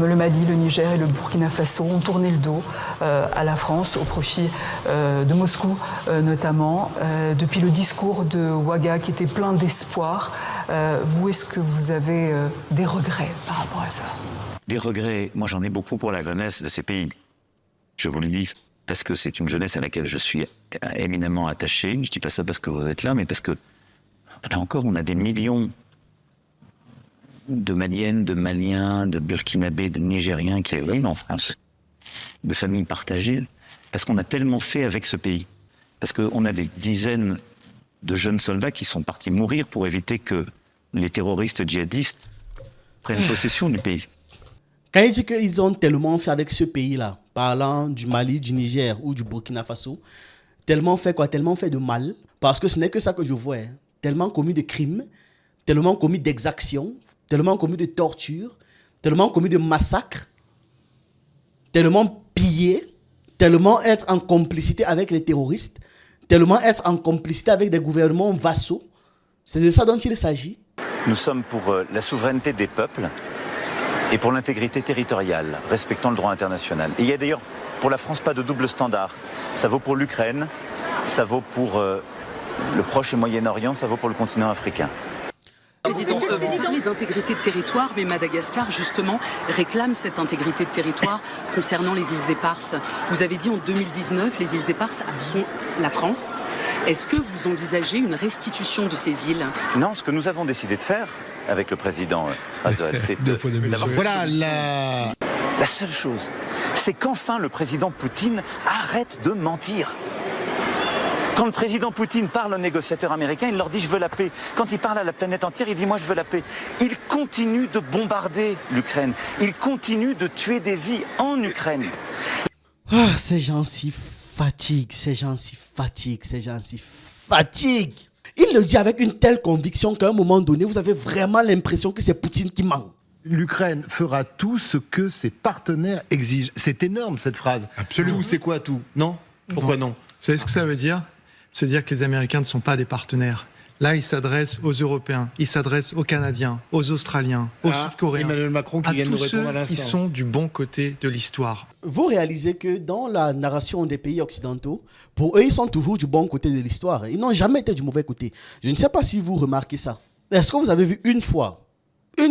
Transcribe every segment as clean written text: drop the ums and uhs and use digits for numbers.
Le Mali, le Niger et le Burkina Faso ont tourné le dos à la France au profit de Moscou notamment, depuis le discours de Ouaga qui était plein d'espoir. Vous, est-ce que vous avez des regrets par rapport à ça? Des regrets, moi j'en ai beaucoup pour la jeunesse de ces pays. Je vous le dis, parce que c'est une jeunesse à laquelle je suis éminemment attaché. Je ne dis pas ça parce que vous êtes là, mais parce que, là encore, on a des millions de Maliennes, de Maliens, de Burkinabés, de Nigériens qui arrivent en France, de familles partagées, parce qu'on a tellement fait avec ce pays. Parce qu'on a des dizaines de jeunes soldats qui sont partis mourir pour éviter que les terroristes djihadistes prennent possession du pays. Quand il dit qu'ils ont tellement fait avec ce pays-là, parlant du Mali, du Niger ou du Burkina Faso, tellement fait quoi? Tellement fait de mal, parce que ce n'est que ça que je vois. Hein. Tellement commis de crimes, tellement commis d'exactions, tellement commis de tortures, tellement commis de massacres, tellement pillé, tellement être en complicité avec les terroristes, tellement être en complicité avec des gouvernements vassaux. C'est de ça dont il s'agit. Nous sommes pour la souveraineté des peuples et pour l'intégrité territoriale, respectant le droit international. Et il y a d'ailleurs pour la France pas de double standard. Ça vaut pour l'Ukraine, ça vaut pour le Proche et Moyen-Orient, ça vaut pour le continent africain. Président, vous parlez d'intégrité de territoire, mais Madagascar, justement, réclame cette intégrité de territoire concernant les îles Éparses. Vous avez dit en 2019, les îles Éparses sont la France. Est-ce que vous envisagez une restitution de ces îles? Non, ce que nous avons décidé de faire avec le président Razol, c'est d'avoir... Voilà la seule chose, c'est qu'enfin le président Poutine arrête de mentir. Quand le président Poutine parle aux négociateurs américains, il leur dit « je veux la paix ». Quand il parle à la planète entière, il dit « moi je veux la paix ». Il continue de bombarder l'Ukraine. Il continue de tuer des vies en Ukraine. Ah, ces gens s'y fatiguent, ces gens s'y fatiguent, ces gens s'y fatiguent. Il le dit avec une telle conviction qu'à un moment donné, vous avez vraiment l'impression que c'est Poutine qui ment. L'Ukraine fera tout ce que ses partenaires exigent. C'est énorme cette phrase. Absolument. Tout, c'est quoi tout? Non? Pourquoi non? Vous savez ce que ça veut dire? C'est dire que les Américains ne sont pas des partenaires. Là, ils s'adressent aux Européens, ils s'adressent aux Canadiens, aux Australiens, aux Sud-Coréens, Emmanuel Macron qui à vient de tous nous répondre à ceux l'instant. qui sont du bon côté de l'histoire. Vous réalisez que dans la narration des pays occidentaux, pour eux, ils sont toujours du bon côté de l'histoire. Ils n'ont jamais été du mauvais côté. Je ne sais pas si vous remarquez ça. Est-ce que vous avez vu une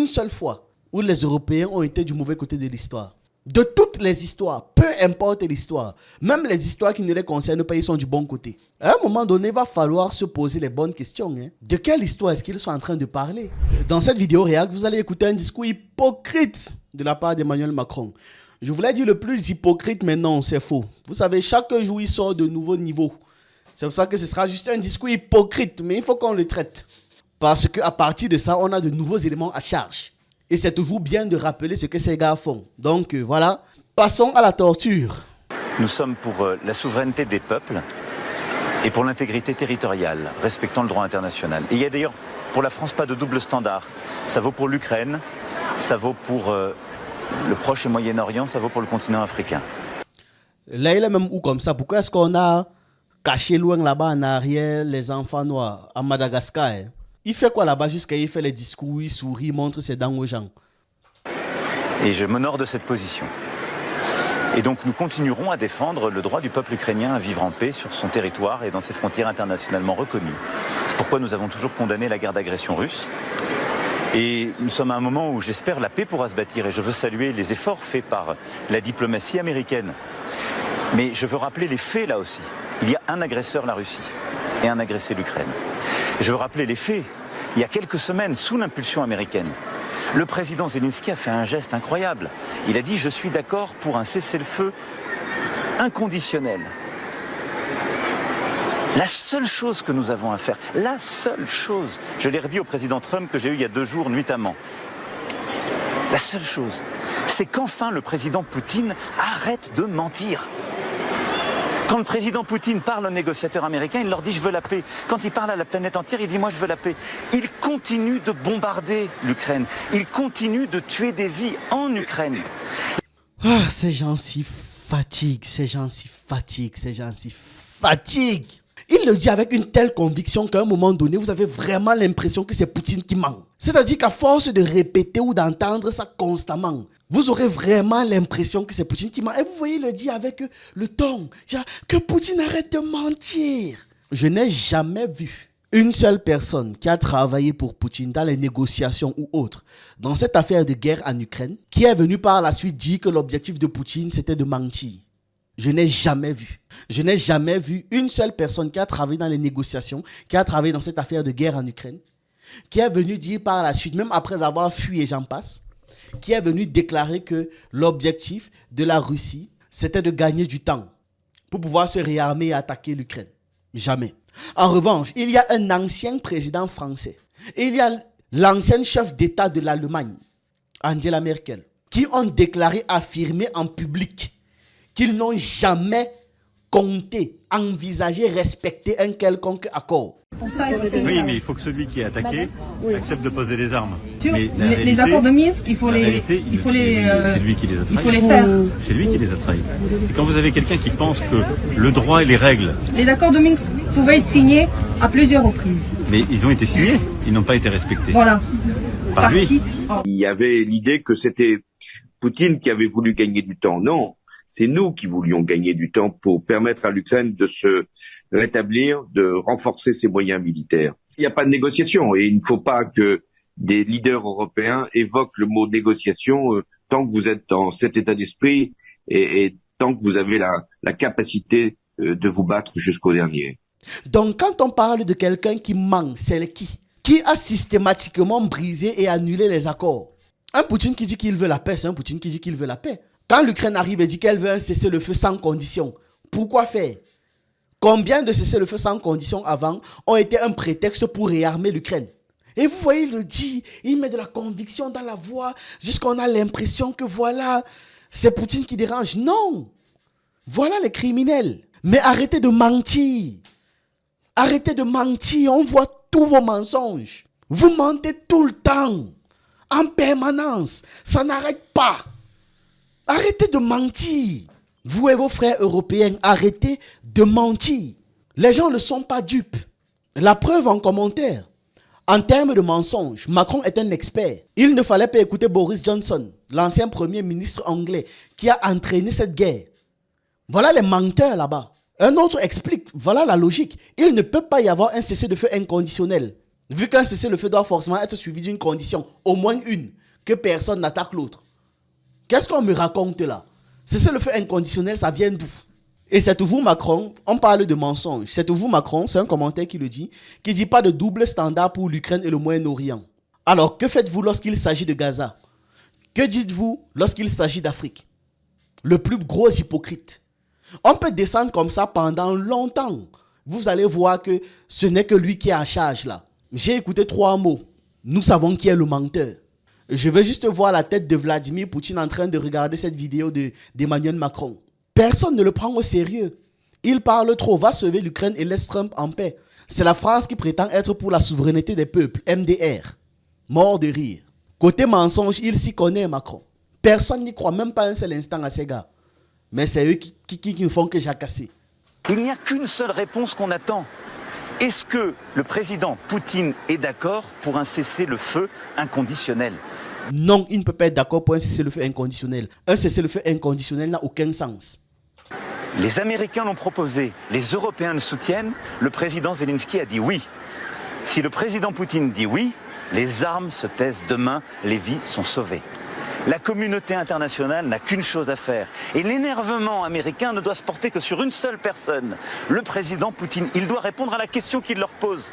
seule fois, où les Européens ont été du mauvais côté de l'histoire? De toutes les histoires, peu importe l'histoire, même les histoires qui ne les concernent pas, ils sont du bon côté. À un moment donné, il va falloir se poser les bonnes questions. Hein. De quelle histoire est-ce qu'ils sont en train de parler? Dans cette vidéo réact, vous allez écouter un discours hypocrite de la part d'Emmanuel Macron. Je vous l'ai dit, le plus hypocrite, mais non, c'est faux. Vous savez, chaque jour, il sort de nouveaux niveaux. C'est pour ça que ce sera juste un discours hypocrite, mais il faut qu'on le traite. Parce qu'à partir de ça, on a de nouveaux éléments à charge. Et c'est toujours bien de rappeler ce que ces gars font. Donc voilà, passons à la torture. Nous sommes pour la souveraineté des peuples et pour l'intégrité territoriale, respectant le droit international. Et il y a d'ailleurs pour la France pas de double standard. Ça vaut pour l'Ukraine, ça vaut pour le Proche et Moyen-Orient, ça vaut pour le continent africain. Là, il est même où comme ça? Pourquoi est-ce qu'on a caché loin là-bas en arrière les enfants noirs à Madagascar? Hein? Il fait quoi là-bas jusqu'à il fait les discours, il sourit, il montre ses dents aux gens? Et je m'honore de cette position. Et donc nous continuerons à défendre le droit du peuple ukrainien à vivre en paix sur son territoire et dans ses frontières internationalement reconnues. C'est pourquoi nous avons toujours condamné la guerre d'agression russe. Et nous sommes à un moment où j'espère la paix pourra se bâtir et je veux saluer les efforts faits par la diplomatie américaine. Mais je veux rappeler les faits là aussi. Il y a un agresseur, la Russie, et un agressé, l'Ukraine. Je veux rappeler les faits. Il y a quelques semaines, sous l'impulsion américaine, le président Zelensky a fait un geste incroyable. Il a dit « Je suis d'accord pour un cessez-le-feu inconditionnel ». La seule chose que nous avons à faire, la seule chose, je l'ai redit au président Trump que j'ai eu il y a 2 jours nuitamment, la seule chose, c'est qu'enfin le président Poutine arrête de mentir. Quand le président Poutine parle aux négociateurs américains, il leur dit « je veux la paix ». Quand il parle à la planète entière, il dit « moi je veux la paix ». Il continue de bombarder l'Ukraine. Il continue de tuer des vies en Ukraine. Ah, ces gens s'y fatiguent, ces gens s'y fatiguent, ces gens s'y fatiguent. Il le dit avec une telle conviction qu'à un moment donné, vous avez vraiment l'impression que c'est Poutine qui ment. C'est-à-dire qu'à force de répéter ou d'entendre ça constamment, vous aurez vraiment l'impression que c'est Poutine qui ment. Et vous voyez, il le dit avec le ton. Genre, que Poutine arrête de mentir. Je n'ai jamais vu une seule personne qui a travaillé pour Poutine dans les négociations ou autres, dans cette affaire de guerre en Ukraine, qui est venue par la suite dire que l'objectif de Poutine, c'était de mentir. Je n'ai jamais vu. Je n'ai jamais vu une seule personne qui a travaillé dans les négociations, qui a travaillé dans cette affaire de guerre en Ukraine, qui est venu dire par la suite, même après avoir fui et j'en passe, qui est venu déclarer que l'objectif de la Russie, c'était de gagner du temps pour pouvoir se réarmer et attaquer l'Ukraine. Jamais. En revanche, il y a un ancien président français, et il y a l'ancien chef d'État de l'Allemagne, Angela Merkel, qui ont déclaré, affirmé en public qu'ils n'ont jamais compté, envisagé, respecter un quelconque accord. Oui, mais il faut que celui qui est attaqué accepte de poser les armes. Mais les accords de Minsk, il faut les c'est lui qui les a trahis. il faut les faire. C'est lui qui les a trahis. Et quand vous avez quelqu'un qui pense que le droit et les règles... Les accords de Minsk pouvaient être signés à plusieurs reprises. Mais ils ont été signés, ils n'ont pas été respectés. Voilà. Par lui. Qui Il y avait l'idée que c'était Poutine qui avait voulu gagner du temps. Non, c'est nous qui voulions gagner du temps pour permettre à l'Ukraine de se rétablir, de renforcer ses moyens militaires. Il n'y a pas de négociation et il ne faut pas que des leaders européens évoquent le mot négociation tant que vous êtes dans cet état d'esprit et tant que vous avez la capacité de vous battre jusqu'au dernier. Donc quand on parle de quelqu'un qui ment, c'est qui a systématiquement brisé et annulé les accords. Un Poutine qui dit qu'il veut la paix, c'est un Poutine qui dit qu'il veut la paix. Quand l'Ukraine arrive et dit qu'elle veut un cessez-le-feu sans condition, pourquoi faire? Combien de cessez-le-feu sans condition avant ont été un prétexte pour réarmer l'Ukraine? Et vous voyez, il le dit, il met de la conviction dans la voix, jusqu'on a l'impression que voilà, c'est Poutine qui dérange. Non! Voilà les criminels. Mais arrêtez de mentir. Arrêtez de mentir, on voit tous vos mensonges. Vous mentez tout le temps, en permanence, ça n'arrête pas. Arrêtez de mentir. Vous et vos frères européens, arrêtez de mentir. Les gens ne sont pas dupes. La preuve en commentaire. En termes de mensonges, Macron est un expert. Il ne fallait pas écouter Boris Johnson, l'ancien premier ministre anglais, qui a entraîné cette guerre. Voilà les menteurs là-bas. Un autre explique, voilà la logique. Il ne peut pas y avoir un cessez-le-feu inconditionnel. Vu qu'un cessez-le-feu doit forcément être suivi d'une condition, au moins une, que personne n'attaque l'autre. Qu'est-ce qu'on me raconte là? Cessez-le-feu inconditionnel, ça vient d'où? Et c'est toujours Macron, on parle de mensonge, c'est toujours Macron, c'est un commentaire qui le dit, qui dit pas de double standard pour l'Ukraine et le Moyen-Orient. Alors, que faites-vous lorsqu'il s'agit de Gaza? Que dites-vous lorsqu'il s'agit d'Afrique? Le plus gros hypocrite. On peut descendre comme ça pendant longtemps. Vous allez voir que ce n'est que lui qui est en charge là. J'ai écouté 3 mots. Nous savons qui est le menteur. Je veux juste voir la tête de Vladimir Poutine en train de regarder cette vidéo d'Emmanuel Macron. Personne ne le prend au sérieux. Il parle trop, va sauver l'Ukraine et laisse Trump en paix. C'est la France qui prétend être pour la souveraineté des peuples, MDR. Mort de rire. Côté mensonge, il s'y connaît Macron. Personne n'y croit même pas un seul instant à ces gars. Mais c'est eux qui ne font que jacasser. Il n'y a qu'une seule réponse qu'on attend. Est-ce que le président Poutine est d'accord pour un cessez-le-feu inconditionnel? Non, il ne peut pas être d'accord pour un cessez-le-feu inconditionnel. Un cessez-le-feu inconditionnel n'a aucun sens. Les Américains l'ont proposé, les Européens le soutiennent, le président Zelensky a dit oui. Si le président Poutine dit oui, les armes se taisent demain, les vies sont sauvées. La communauté internationale n'a qu'une chose à faire. Et l'énervement américain ne doit se porter que sur une seule personne, le président Poutine. Il doit répondre à la question qu'il leur pose.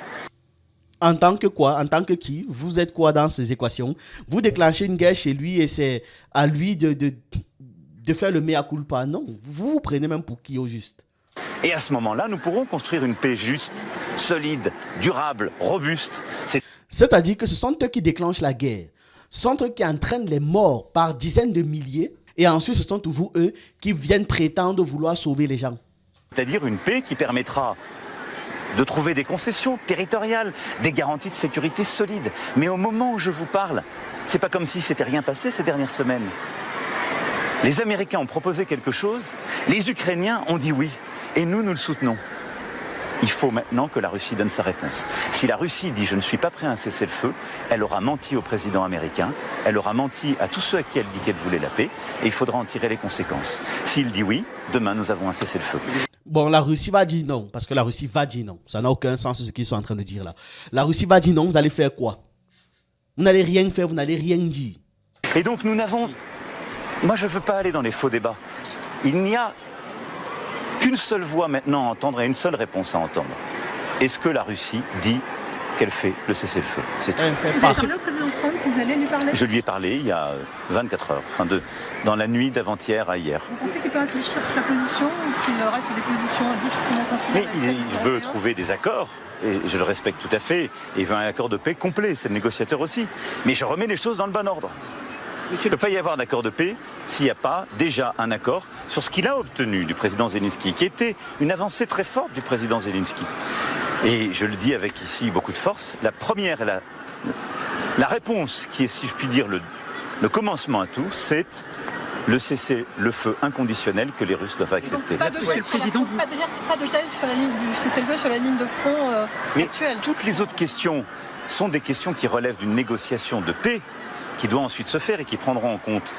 En tant que quoi? En tant que qui? Vous êtes quoi dans ces équations? Vous déclenchez une guerre chez lui et c'est à lui de faire le mea culpa. Non, vous vous prenez même pour qui au juste? Et à ce moment-là, nous pourrons construire une paix juste, solide, durable, robuste. C'est-à-dire que ce sont eux qui déclenchent la guerre. Ce sont eux qui entraînent les morts par dizaines de milliers. Et ensuite, ce sont toujours eux qui viennent prétendre vouloir sauver les gens. C'est-à-dire une paix qui permettra de trouver des concessions territoriales, des garanties de sécurité solides. Mais au moment où je vous parle, c'est pas comme si c'était rien passé ces dernières semaines. Les Américains ont proposé quelque chose, les Ukrainiens ont dit oui. Et nous le soutenons. Il faut maintenant que la Russie donne sa réponse. Si la Russie dit « je ne suis pas prêt à un cessez-le-feu », elle aura menti au président américain, elle aura menti à tous ceux à qui elle dit qu'elle voulait la paix, et il faudra en tirer les conséquences. S'il dit oui, demain nous avons un cessez-le-feu. Bon, la Russie va dire non, parce que la Russie va dire non. Ça n'a aucun sens ce qu'ils sont en train de dire là. La Russie va dire non, vous allez faire quoi? Vous n'allez rien faire, vous n'allez rien dire. Et donc nous n'avons... Moi je ne veux pas aller dans les faux débats. Il n'y a qu'une seule voix maintenant à entendre et une seule réponse à entendre. Est-ce que la Russie dit qu'elle fait le cessez-le-feu? C'est tout. Vous avez parlé au président Trump, vous allez lui parler? Je lui ai parlé il y a 24 heures, dans la nuit d'avant-hier à hier. Vous pensez qu'il peut infléchir sa position ou qu'il reste sur des positions difficilement conciliables? Mais il veut trouver des accords, et je le respecte tout à fait, et il veut un accord de paix complet, c'est le négociateur aussi. Mais je remets les choses dans le bon ordre. Il ne peut pas y avoir d'accord de paix s'il n'y a pas déjà un accord sur ce qu'il a obtenu du président Zelensky, qui était une avancée très forte du président Zelensky. Et je le dis avec ici beaucoup de force, la première et la réponse qui est, si je puis dire, le commencement à tout, c'est le cessez-le-feu inconditionnel que les Russes doivent accepter. Pas de gel sur la ligne du cessez-le-feu sur la ligne de front actuelle. Toutes les autres questions sont des questions qui relèvent d'une négociation de paix qui doit ensuite se faire et qui prendront en compte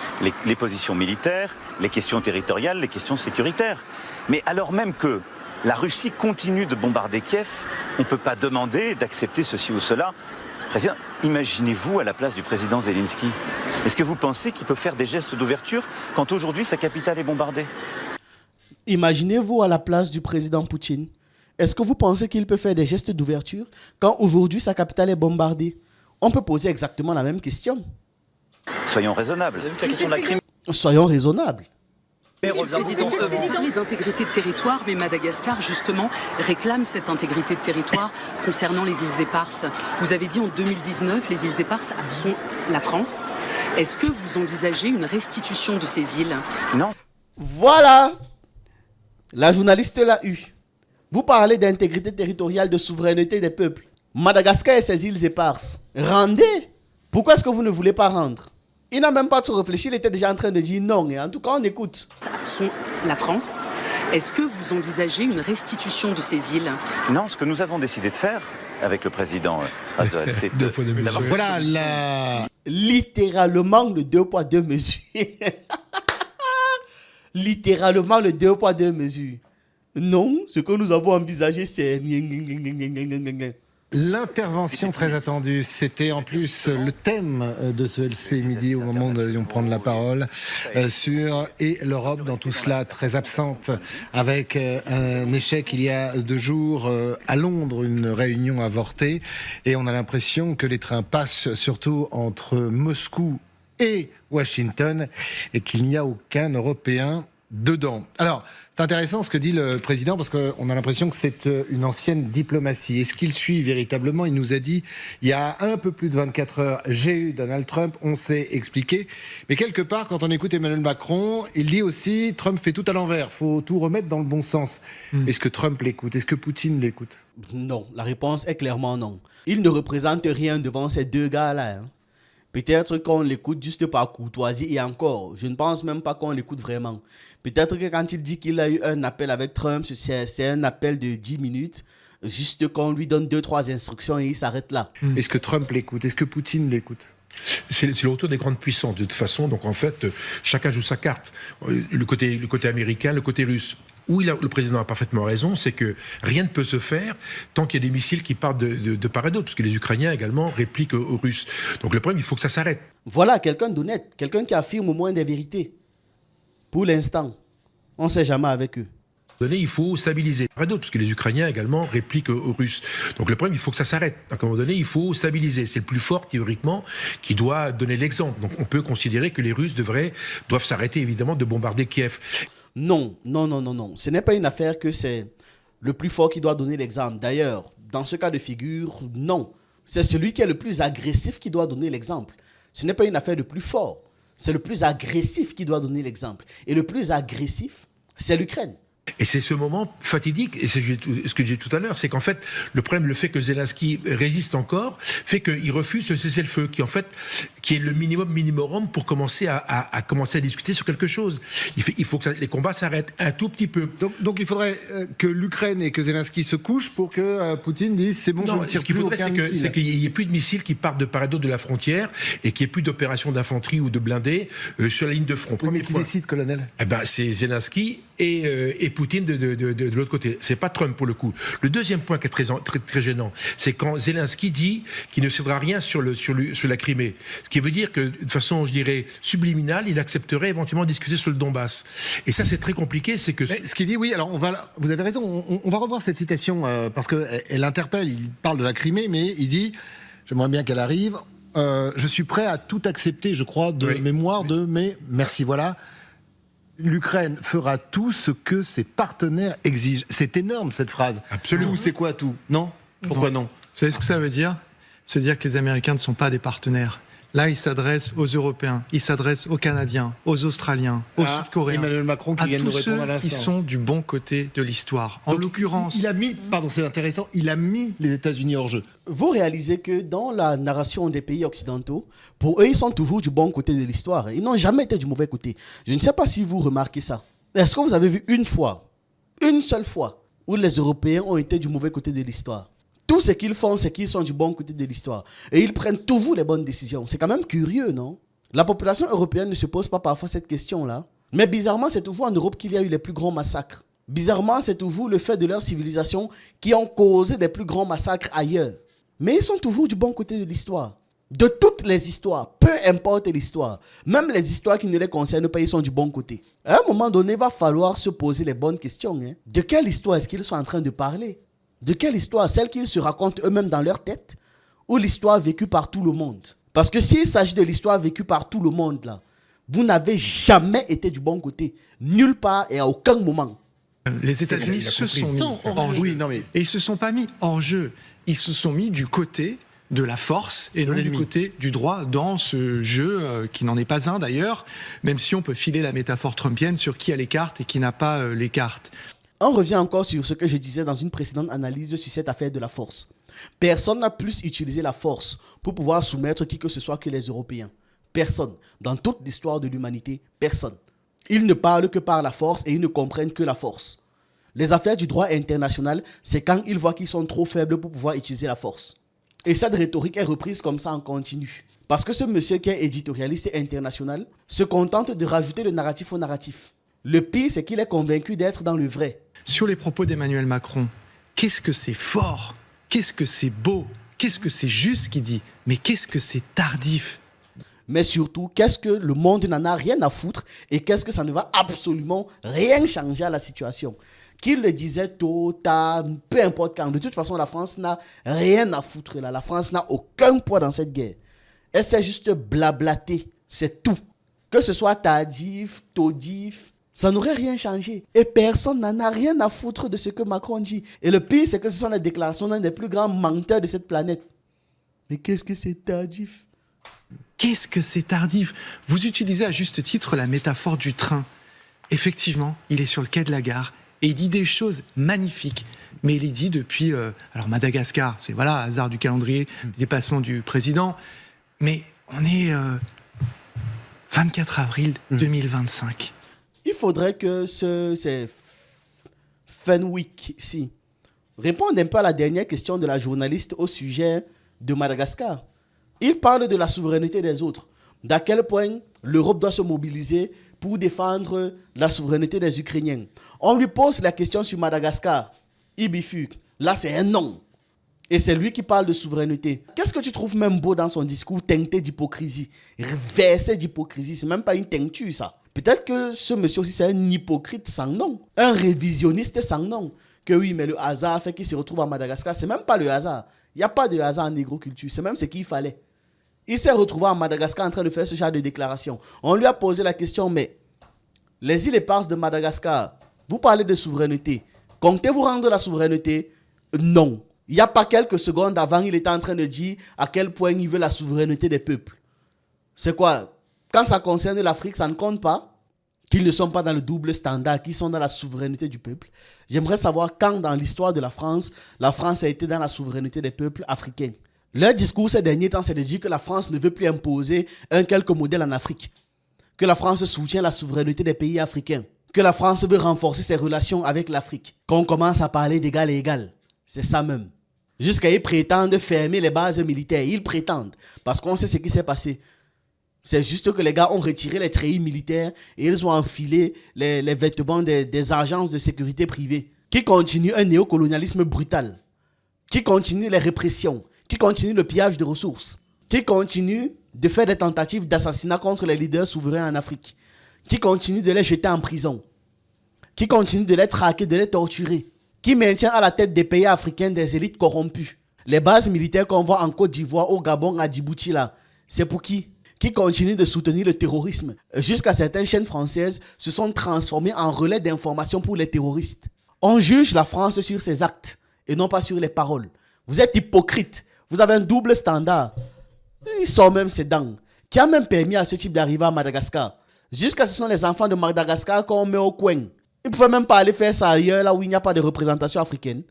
les positions militaires, les questions territoriales, les questions sécuritaires. Mais alors même que la Russie continue de bombarder Kiev, on ne peut pas demander d'accepter ceci ou cela. Président, imaginez-vous à la place du président Zelensky. Est-ce que vous pensez qu'il peut faire des gestes d'ouverture quand aujourd'hui sa capitale est bombardée? Imaginez-vous à la place du président Poutine. Est-ce que vous pensez qu'il peut faire des gestes d'ouverture quand aujourd'hui sa capitale est bombardée? On peut poser exactement la même question. Soyons raisonnables. Vous avez vu la question de la Crimée? Soyons raisonnables. Monsieur le Président, vous parlez d'intégrité de territoire, mais Madagascar, justement, réclame cette intégrité de territoire concernant les îles Éparses. Vous avez dit en 2019, les îles Éparses sont la France. Est-ce que vous envisagez une restitution de ces îles? Non. Voilà. La journaliste l'a eu. Vous parlez d'intégrité territoriale, de souveraineté des peuples. Madagascar et ses îles Éparses. Rendez. Pourquoi est-ce que vous ne voulez pas rendre? Il n'a même pas trop réfléchi, il était déjà en train de dire non. Et en tout cas, on écoute. Sont la France. Est-ce que vous envisagez une restitution de ces îles? Non, ce que nous avons décidé de faire avec le président Azoul, c'est Voilà la... Littéralement le 2 poids 2 mesures. Littéralement le 2 poids 2 mesures. Non, ce que nous avons envisagé, c'est... L'intervention très attendue, c'était en plus le thème de ce LC Midi au moment où nous allions prendre la parole sur et l'Europe dans tout cela très absente avec un échec il y a 2 jours à Londres, une réunion avortée et on a l'impression que les trains passent surtout entre Moscou et Washington et qu'il n'y a aucun Européen dedans. Alors, c'est intéressant ce que dit le président parce qu'on a l'impression que c'est une ancienne diplomatie. Est-ce qu'il suit véritablement? Il nous a dit il y a un peu plus de 24 heures, j'ai eu Donald Trump, on s'est expliqué. Mais quelque part, quand on écoute Emmanuel Macron, il dit aussi Trump fait tout à l'envers, faut tout remettre dans le bon sens. Est-ce que Trump l'écoute? Est-ce que Poutine l'écoute? Non, la réponse est clairement non. Il ne représente rien devant ces 2 gars-là. Peut-être qu'on l'écoute juste par courtoisie et encore, je ne pense même pas qu'on l'écoute vraiment. Peut-être que quand il dit qu'il a eu un appel avec Trump, c'est un appel de 10 minutes, juste qu'on lui donne 2-3 instructions et il s'arrête là. Est-ce que Trump l'écoute? Est-ce que Poutine l'écoute? C'est le retour des grandes puissances. De toute façon, donc en fait, chacun joue sa carte. Le côté américain, le côté russe. Où le président a parfaitement raison, c'est que rien ne peut se faire tant qu'il y a des missiles qui partent de part et d'autre, parce que les Ukrainiens également répliquent aux Russes. Donc le problème, il faut que ça s'arrête. Voilà quelqu'un d'honnête, quelqu'un qui affirme au moins des vérités. Pour l'instant, on ne sait jamais avec eux. Il faut stabiliser, parce que les Ukrainiens également répliquent aux Russes. Donc le problème, il faut que ça s'arrête. À un moment donné, il faut stabiliser. C'est le plus fort, théoriquement, qui doit donner l'exemple. Donc on peut considérer que les Russes doivent s'arrêter, évidemment, de bombarder Kiev. Non. Ce n'est pas une affaire que c'est le plus fort qui doit donner l'exemple. D'ailleurs, dans ce cas de figure, non. C'est celui qui est le plus agressif qui doit donner l'exemple. Ce n'est pas une affaire de plus fort. C'est le plus agressif qui doit donner l'exemple. Et le plus agressif, c'est l'Ukraine. Et c'est ce moment fatidique, et c'est ce que j'ai dit tout à l'heure, c'est qu'en fait, le fait que Zelensky résiste encore, fait qu'il refuse ce cessez-le-feu, qui est le minimum pour commencer à discuter sur quelque chose. Il faut que les combats s'arrêtent un tout petit peu. Donc il faudrait que l'Ukraine et que Zelensky se couchent pour que Poutine dise c'est bon, je ne tire plus aucun missile. C'est qu'il n'y ait plus de missiles qui partent de part et d'autre de la frontière et qu'il n'y ait plus d'opérations d'infanterie ou de blindés sur la ligne de front. Oui, mais qui décide, colonel ? C'est Zelensky et Poutine de l'autre côté. C'est pas Trump pour le coup. Le deuxième point qui est très gênant, c'est quand Zelensky dit qu'il ne cédera rien sur la Crimée. Ce qui veut dire que, de façon, je dirais, subliminale, il accepterait éventuellement de discuter sur le Donbass. Et ça, c'est très compliqué. C'est que... Mais ce qu'il dit, oui, alors vous avez raison, on va revoir cette citation parce qu'elle interpelle, il parle de la Crimée, mais il dit, j'aimerais bien qu'elle arrive, je suis prêt à tout accepter, je crois, de mémoire de mes... Merci, voilà. L'Ukraine fera tout ce que ses partenaires exigent. C'est énorme, cette phrase. Absolument. Tout, c'est quoi tout ? Non ? Pourquoi non ? Vous savez ce que ça veut dire ? C'est dire que les Américains ne sont pas des partenaires. Là, ils s'adressent aux Européens, ils s'adressent aux Canadiens, aux Australiens, aux Sud-Coréens, Emmanuel Macron qui vient de nous répondre à l'instant. À tous ceux qui sont du bon côté de l'histoire. En l'occurrence... Il a mis, pardon, c'est intéressant, il a mis les États-Unis hors jeu. Vous réalisez que dans la narration des pays occidentaux, pour eux, ils sont toujours du bon côté de l'histoire. Ils n'ont jamais été du mauvais côté. Je ne sais pas si vous remarquez ça. Est-ce que vous avez vu une seule fois, où les Européens ont été du mauvais côté de l'histoire ? Tout ce qu'ils font, c'est qu'ils sont du bon côté de l'histoire. Et ils prennent toujours les bonnes décisions. C'est quand même curieux, non ? La population européenne ne se pose pas parfois cette question-là. Mais bizarrement, c'est toujours en Europe qu'il y a eu les plus grands massacres. Bizarrement, c'est toujours le fait de leur civilisation qui ont causé des plus grands massacres ailleurs. Mais ils sont toujours du bon côté de l'histoire. De toutes les histoires, peu importe l'histoire, même les histoires qui ne les concernent pas, ils sont du bon côté. À un moment donné, il va falloir se poser les bonnes questions. De quelle histoire est-ce qu'ils sont en train de parler ? De quelle histoire ? Celle qu'ils se racontent eux-mêmes dans leur tête ou l'histoire vécue par tout le monde ? Parce que s'il s'agit de l'histoire vécue par tout le monde, là, vous n'avez jamais été du bon côté. Nulle part et à aucun moment. Les États-Unis se sont mis hors jeu. Oui, et ils ne se sont pas mis hors jeu. Ils se sont mis du côté de la force et non du côté du droit dans ce jeu qui n'en est pas un d'ailleurs, même si on peut filer la métaphore trumpienne sur qui a les cartes et qui n'a pas les cartes. On revient encore sur ce que je disais dans une précédente analyse sur cette affaire de la force. Personne n'a plus utilisé la force pour pouvoir soumettre qui que ce soit que les Européens. Personne. Dans toute l'histoire de l'humanité, personne. Ils ne parlent que par la force et ils ne comprennent que la force. Les affaires du droit international, c'est quand ils voient qu'ils sont trop faibles pour pouvoir utiliser la force. Et cette rhétorique est reprise comme ça en continu. Parce que ce monsieur qui est éditorialiste international se contente de rajouter le narratif au narratif. Le pire, c'est qu'il est convaincu d'être dans le vrai. Sur les propos d'Emmanuel Macron, qu'est-ce que c'est fort, qu'est-ce que c'est beau, qu'est-ce que c'est juste qu'il dit, mais qu'est-ce que c'est tardif. Mais surtout, qu'est-ce que le monde n'en a rien à foutre et qu'est-ce que ça ne va absolument rien changer à la situation. Qu'il le disait tôt, tard, peu importe quand. De toute façon, la France n'a rien à foutre là. La France n'a aucun poids dans cette guerre. Elle sait juste blablater, c'est tout. Que ce soit tardif, todif, ça n'aurait rien changé. Et personne n'en a rien à foutre de ce que Macron dit. Et le pire, c'est que ce sont les déclarations d'un des plus grands menteurs de cette planète. Mais qu'est-ce que c'est tardif ? Qu'est-ce que c'est tardif ? Vous utilisez à juste titre la métaphore du train. Effectivement, il est sur le quai de la gare et il dit des choses magnifiques. Mais il les dit depuis alors Madagascar, c'est voilà, hasard du calendrier, déplacement du président. Mais on est 24 avril 2025. Il faudrait que ces Fenwick ici répondent un peu à la dernière question de la journaliste au sujet de Madagascar. Il parle de la souveraineté des autres, d'à quel point l'Europe doit se mobiliser pour défendre la souveraineté des Ukrainiens. On lui pose la question sur Madagascar, il bifurque. Là, c'est un non. Et c'est lui qui parle de souveraineté. Qu'est-ce que tu trouves même beau dans son discours teinté d'hypocrisie, versé d'hypocrisie? C'est même pas une teinture, ça. Peut-être que ce monsieur aussi, c'est un hypocrite sans nom, un révisionniste sans nom. Que oui, mais le hasard fait qu'il se retrouve à Madagascar. C'est même pas le hasard. Il n'y a pas de hasard en négroculture. C'est même ce qu'il fallait. Il s'est retrouvé à Madagascar en train de faire ce genre de déclaration. On lui a posé la question, mais les îles éparses de Madagascar, vous parlez de souveraineté. Comptez-vous rendre la souveraineté? Non. Il n'y a pas quelques secondes avant, il était en train de dire à quel point il veut la souveraineté des peuples. C'est quoi? Quand ça concerne l'Afrique, ça ne compte pas. qu'ils ne sont pas dans le double standard, qu'ils sont dans la souveraineté du peuple. J'aimerais savoir quand dans l'histoire de la France a été dans la souveraineté des peuples africains. Leur discours ces derniers temps, c'est de dire que la France ne veut plus imposer un quelque modèle en Afrique, que la France soutient la souveraineté des pays africains, que la France veut renforcer ses relations avec l'Afrique, qu'on commence à parler d'égal et égal. C'est ça même. Jusqu'à ils prétendent fermer les bases militaires. Ils prétendent, parce qu'on sait ce qui s'est passé. C'est juste que les gars ont retiré les treillis militaires et ils ont enfilé les vêtements des agences de sécurité privées qui continuent un néocolonialisme brutal, qui continuent les répressions, qui continuent le pillage de ressources, qui continuent de faire des tentatives d'assassinat contre les leaders souverains en Afrique, qui continuent de les jeter en prison, qui continuent de les traquer, de les torturer, qui maintient à la tête des pays africains des élites corrompues. Les bases militaires qu'on voit en Côte d'Ivoire, au Gabon, à Djibouti, là, c'est pour qui continue de soutenir le terrorisme. Jusqu'à certaines chaînes françaises se sont transformées en relais d'information pour les terroristes. On juge la France sur ses actes et non pas sur les paroles. Vous êtes hypocrite. Vous avez un double standard. Ils sortent même ses dents. Qui a même permis à ce type d'arriver à Madagascar. Jusqu'à ce sont les enfants de Madagascar qu'on met au coin. Ils ne pouvaient même pas aller faire ça ailleurs, là où il n'y a pas de représentation africaine.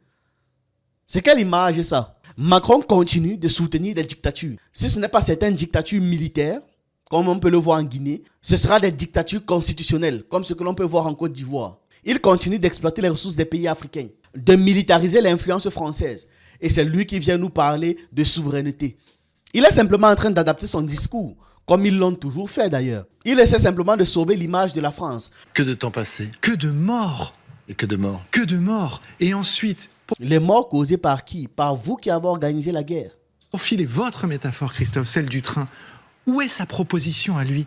C'est quelle image ça? Macron continue de soutenir des dictatures. Si ce n'est pas certaines dictatures militaires, comme on peut le voir en Guinée, ce sera des dictatures constitutionnelles, comme ce que l'on peut voir en Côte d'Ivoire. Il continue d'exploiter les ressources des pays africains, de militariser l'influence française. Et c'est lui qui vient nous parler de souveraineté. Il est simplement en train d'adapter son discours, comme ils l'ont toujours fait d'ailleurs. Il essaie simplement de sauver l'image de la France. Que de temps passé. Que de morts. Et que de morts. Que de morts. Et ensuite... Les morts causées par qui? Par vous qui avez organisé la guerre. Pour filer votre métaphore, Christophe, celle du train, où est sa proposition à lui?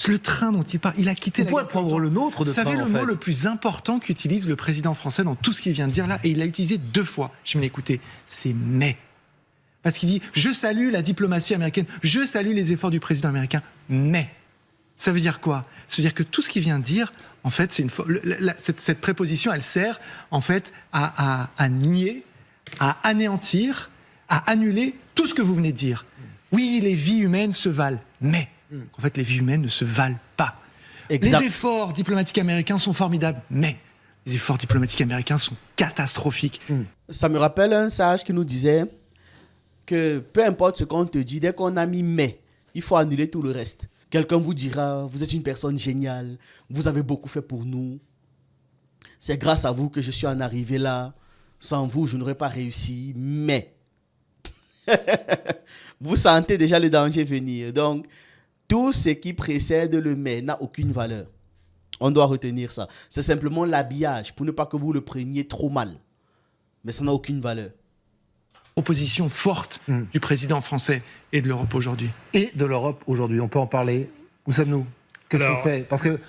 Le train dont il parle, il a quitté la guerre. Vous pouvez prendre le nôtre de train, Vous savez le en mot fait. le plus important qu'utilise le président français dans tout ce qu'il vient de dire là, et il l'a utilisé 2 fois. Je me l'ai écouté, c'est « mais ». Parce qu'il dit « je salue la diplomatie américaine, je salue les efforts du président américain, mais ». Ça veut dire quoi? Ça veut dire que tout ce qu'il vient de dire, en fait, c'est cette préposition, elle sert en fait à nier, à anéantir, à annuler tout ce que vous venez de dire. Oui, les vies humaines se valent, mais en fait, les vies humaines ne se valent pas. Exact. Les efforts diplomatiques américains sont formidables, mais les efforts diplomatiques américains sont catastrophiques. Ça me rappelle un sage qui nous disait que peu importe ce qu'on te dit, dès qu'on a mis « mais », il faut annuler tout le reste. Quelqu'un vous dira, vous êtes une personne géniale, vous avez beaucoup fait pour nous. C'est grâce à vous que je suis en arrivé là. Sans vous, je n'aurais pas réussi, mais... Vous sentez déjà le danger venir. Donc, tout ce qui précède le « mais » n'a aucune valeur. On doit retenir ça. C'est simplement l'habillage pour ne pas que vous le preniez trop mal. Mais ça n'a aucune valeur. Proposition forte du président français et de l'Europe aujourd'hui. Et de l'Europe aujourd'hui, on peut en parler. Où sommes-nous? Qu'est-ce qu'on fait? Parce que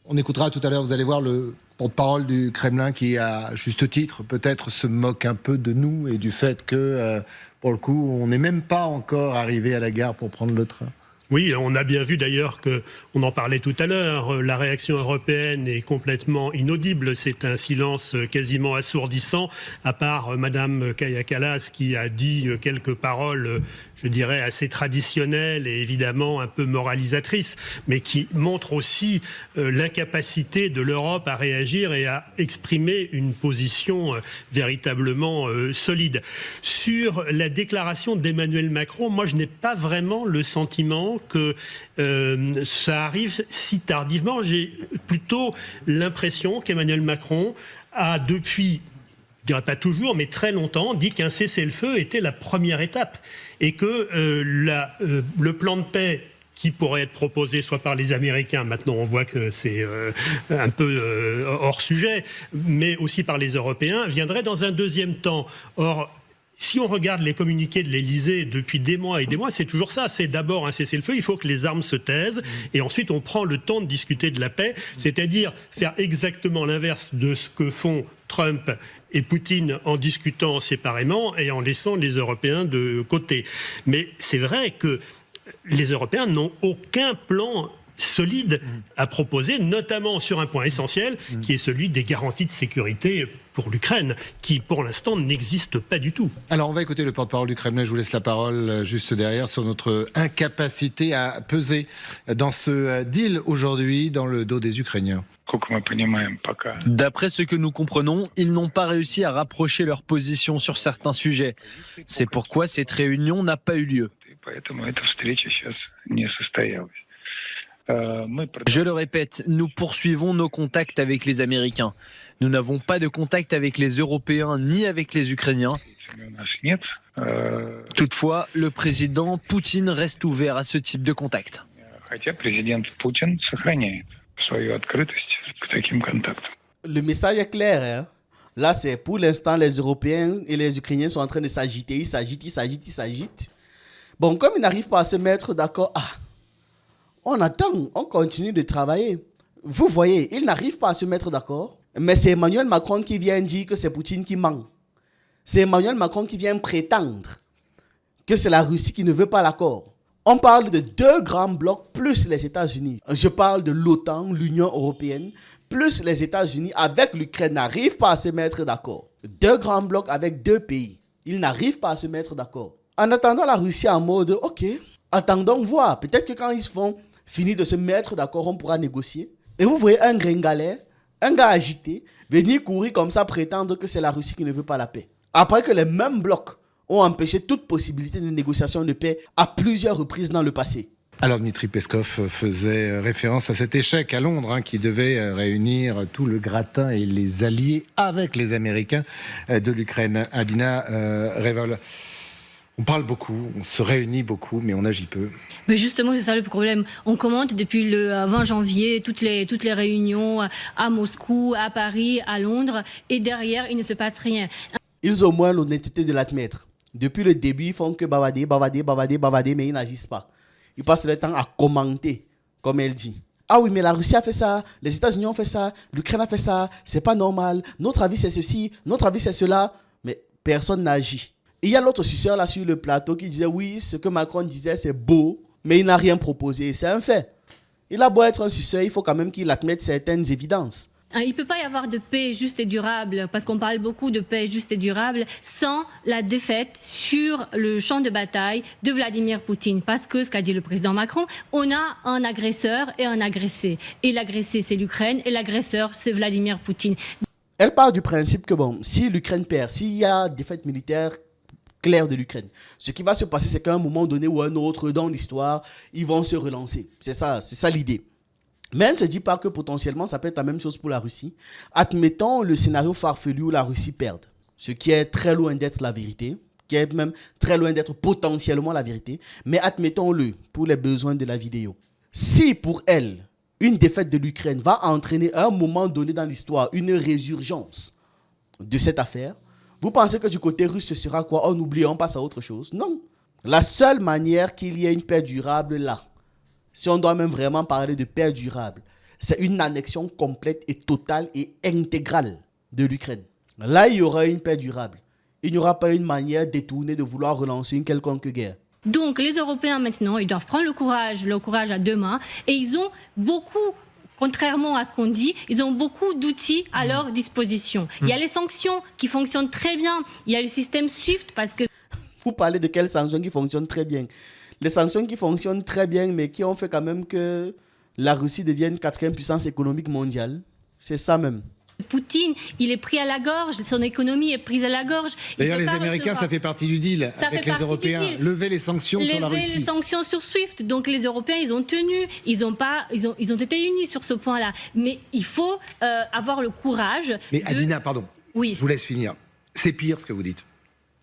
on écoutera tout à l'heure, vous allez voir le porte-parole du Kremlin qui, à juste titre, peut-être se moque un peu de nous et du fait que, pour le coup, on n'est même pas encore arrivé à la gare pour prendre le train. Oui, on a bien vu d'ailleurs que, on en parlait tout à l'heure, la réaction européenne est complètement inaudible. C'est un silence quasiment assourdissant, à part Madame Kaja Kallas qui a dit quelques paroles, je dirais, assez traditionnelles et évidemment un peu moralisatrices, mais qui montrent aussi l'incapacité de l'Europe à réagir et à exprimer une position véritablement solide. Sur la déclaration d'Emmanuel Macron, moi je n'ai pas vraiment le sentiment que ça arrive si tardivement. J'ai plutôt l'impression qu'Emmanuel Macron a depuis, je dirais pas toujours, mais très longtemps, dit qu'un cessez-le-feu était la première étape et que le plan de paix qui pourrait être proposé soit par les Américains, maintenant on voit que c'est un peu hors sujet, mais aussi par les Européens, viendrait dans un deuxième temps. Or, si on regarde les communiqués de l'Élysée depuis des mois et des mois, c'est toujours ça. C'est d'abord un cessez-le-feu, il faut que les armes se taisent, et ensuite on prend le temps de discuter de la paix, c'est-à-dire faire exactement l'inverse de ce que font Trump et Poutine en discutant séparément et en laissant les Européens de côté. Mais c'est vrai que les Européens n'ont aucun plan solide à proposer, notamment sur un point essentiel, qui est celui des garanties de sécurité pour l'Ukraine, qui pour l'instant n'existe pas du tout. Alors on va écouter le porte-parole du Kremlin, je vous laisse la parole juste derrière, sur notre incapacité à peser dans ce deal aujourd'hui dans le dos des Ukrainiens. D'après ce que nous comprenons, ils n'ont pas réussi à rapprocher leur position sur certains sujets. C'est pourquoi cette réunion n'a pas eu lieu. Je le répète, nous poursuivons nos contacts avec les Américains. Nous n'avons pas de contact avec les Européens ni avec les Ukrainiens. Toutefois, le président Poutine reste ouvert à ce type de contact. Le message est clair. Hein? Là, c'est pour l'instant, les Européens et les Ukrainiens sont en train de s'agiter. Ils s'agitent. Bon, comme ils n'arrivent pas à se mettre d'accord, on attend, on continue de travailler. Vous voyez, ils n'arrivent pas à se mettre d'accord. Mais c'est Emmanuel Macron qui vient dire que c'est Poutine qui ment. C'est Emmanuel Macron qui vient prétendre que c'est la Russie qui ne veut pas l'accord. On parle de 2 grands blocs plus les États-Unis. Je parle de l'OTAN, l'Union européenne, plus les États-Unis avec l'Ukraine n'arrivent pas à se mettre d'accord. 2 grands blocs avec 2 pays. Ils n'arrivent pas à se mettre d'accord. En attendant, la Russie en mode, ok, attendons voir. Peut-être que quand ils vont finir de se mettre d'accord, on pourra négocier. Et vous voyez un gringalet, un gars agité, venir courir comme ça, prétendre que c'est la Russie qui ne veut pas la paix. Après que les mêmes blocs ont empêché toute possibilité de négociation de paix à plusieurs reprises dans le passé. Alors Dmitri Peskov faisait référence à cet échec à Londres qui devait réunir tout le gratin et les alliés avec les Américains de l'Ukraine. Adina Revol. On parle beaucoup, on se réunit beaucoup, mais on agit peu. Mais justement, c'est ça le problème. On commente depuis le 20 janvier toutes les réunions à Moscou, à Paris, à Londres, et derrière, il ne se passe rien. Ils ont moins l'honnêteté de l'admettre. Depuis le début, ils font que bavader, mais ils n'agissent pas. Ils passent le temps à commenter, comme elle dit. Ah oui, mais la Russie a fait ça, les États-Unis ont fait ça, l'Ukraine a fait ça, c'est pas normal. Notre avis, c'est ceci, notre avis, c'est cela. Mais personne n'agit. Il y a l'autre suceur là sur le plateau qui disait oui, ce que Macron disait c'est beau, mais il n'a rien proposé. C'est un fait. Il a beau être un suceur, il faut quand même qu'il admette certaines évidences. Il ne peut pas y avoir de paix juste et durable, parce qu'on parle beaucoup de paix juste et durable, sans la défaite sur le champ de bataille de Vladimir Poutine. Parce que, ce qu'a dit le président Macron, on a un agresseur et un agressé. Et l'agressé, c'est l'Ukraine, et l'agresseur, c'est Vladimir Poutine. Elle part du principe que bon, si l'Ukraine perd, s'il y a défaite militaire claire de l'Ukraine, ce qui va se passer, c'est qu'à un moment donné ou un autre dans l'histoire, ils vont se relancer. C'est ça l'idée. Mais elle ne se dit pas que potentiellement, ça peut être la même chose pour la Russie. Admettons le scénario farfelu où la Russie perde, ce qui est très loin d'être la vérité, qui est même très loin d'être potentiellement la vérité, mais admettons-le pour les besoins de la vidéo. Si pour elle, une défaite de l'Ukraine va entraîner à un moment donné dans l'histoire une résurgence de cette affaire, vous pensez que du côté russe, ce sera quoi? On oublie, on passe à autre chose? Non. La seule manière qu'il y ait une paix durable là, si on doit même vraiment parler de paix durable, c'est une annexion complète et totale et intégrale de l'Ukraine. Là, il y aura une paix durable. Il n'y aura pas une manière détournée de vouloir relancer une quelconque guerre. Donc, les Européens, maintenant, ils doivent prendre le courage à deux mains, et ils ont beaucoup, contrairement à ce qu'on dit, ils ont beaucoup d'outils à leur disposition. Il y a les sanctions qui fonctionnent très bien. Il y a le système SWIFT parce que... Vous parlez de quelles sanctions qui fonctionnent très bien? Les sanctions qui fonctionnent très bien, mais qui ont fait quand même que la Russie devienne 4e puissance économique mondiale. C'est ça même. Poutine, il est pris à la gorge, son économie est prise à la gorge. D'ailleurs, les Américains, ça fait partie du deal avec les Européens. Lever les sanctions sur la Russie. Lever les sanctions sur SWIFT. Donc les Européens, ils ont tenu, ils ont été unis sur ce point-là. Mais il faut avoir le courage. Mais Adina, pardon. Oui. Je vous laisse finir. C'est pire ce que vous dites.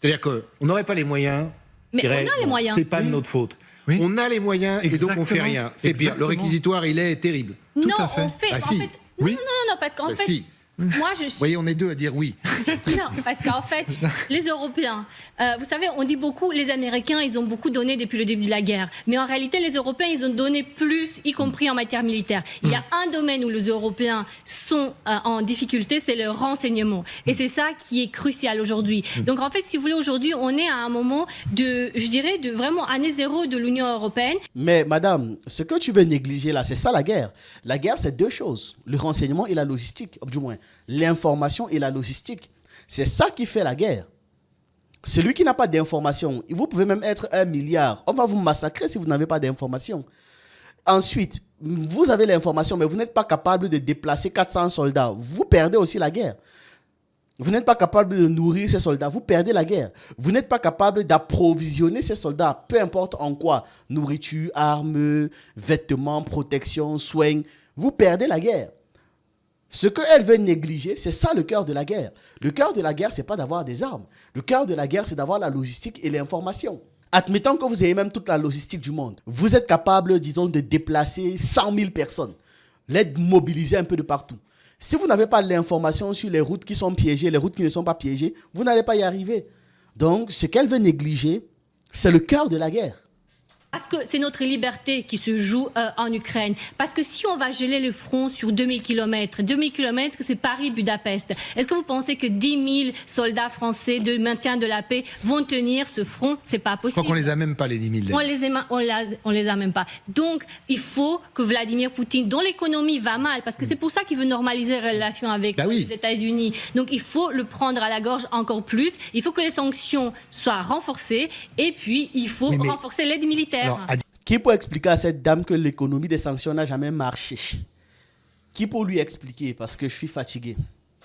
C'est-à-dire qu'on n'aurait pas les moyens. Mais on a les moyens. C'est pas de notre faute. Oui. On a les moyens et donc on fait rien. C'est pire. Le réquisitoire, il est terrible. Non, on fait. Ah, si. Non, parce qu'en fait. Si. Moi, Vous voyez, on est deux à dire oui. Non, parce qu'en fait, les Européens, vous savez, on dit beaucoup, les Américains, ils ont beaucoup donné depuis le début de la guerre. Mais en réalité, les Européens, ils ont donné plus, y compris en matière militaire. Il y a un domaine où les Européens sont en difficulté, c'est le renseignement. Et c'est ça qui est crucial aujourd'hui. Donc en fait, si vous voulez, aujourd'hui, on est à un moment de, je dirais, de vraiment année zéro de l'Union européenne. Mais madame, ce que tu veux négliger là, c'est ça la guerre. La guerre, c'est deux choses. Le renseignement et la logistique, du moins l'information et la logistique. C'est ça qui fait la guerre. Celui qui n'a pas d'information, vous pouvez même être 1 milliard. On va vous massacrer si vous n'avez pas d'information. Ensuite, vous avez l'information, mais vous n'êtes pas capable de déplacer 400 soldats. Vous perdez aussi la guerre. Vous n'êtes pas capable de nourrir ces soldats. Vous perdez la guerre. Vous n'êtes pas capable d'approvisionner ces soldats, peu importe en quoi. Nourriture, armes, vêtements, protection, soins. Vous perdez la guerre. Ce qu'elle veut négliger, c'est ça le cœur de la guerre. Le cœur de la guerre, ce n'est pas d'avoir des armes. Le cœur de la guerre, c'est d'avoir la logistique et l'information. Admettons que vous ayez même toute la logistique du monde. Vous êtes capable, disons, de déplacer 100 000 personnes. Les mobiliser un peu de partout. Si vous n'avez pas l'information sur les routes qui sont piégées, les routes qui ne sont pas piégées, vous n'allez pas y arriver. Donc, ce qu'elle veut négliger, c'est le cœur de la guerre. Parce que c'est notre liberté qui se joue en Ukraine. Parce que si on va geler le front sur 2000 km, c'est Paris-Budapest. Est-ce que vous pensez que 10 000 soldats français de maintien de la paix vont tenir ce front? C'est pas possible. Je crois qu'on les a même pas, les 10 000. On les a même pas. Donc, il faut que Vladimir Poutine, dont l'économie va mal, parce que c'est pour ça qu'il veut normaliser les relations avec les États-Unis. Donc, il faut le prendre à la gorge encore plus. Il faut que les sanctions soient renforcées. Et puis, il faut renforcer l'aide militaire. Alors, qui peut expliquer à cette dame que l'économie des sanctions n'a jamais marché? Qui peut lui expliquer? Parce que je suis fatigué.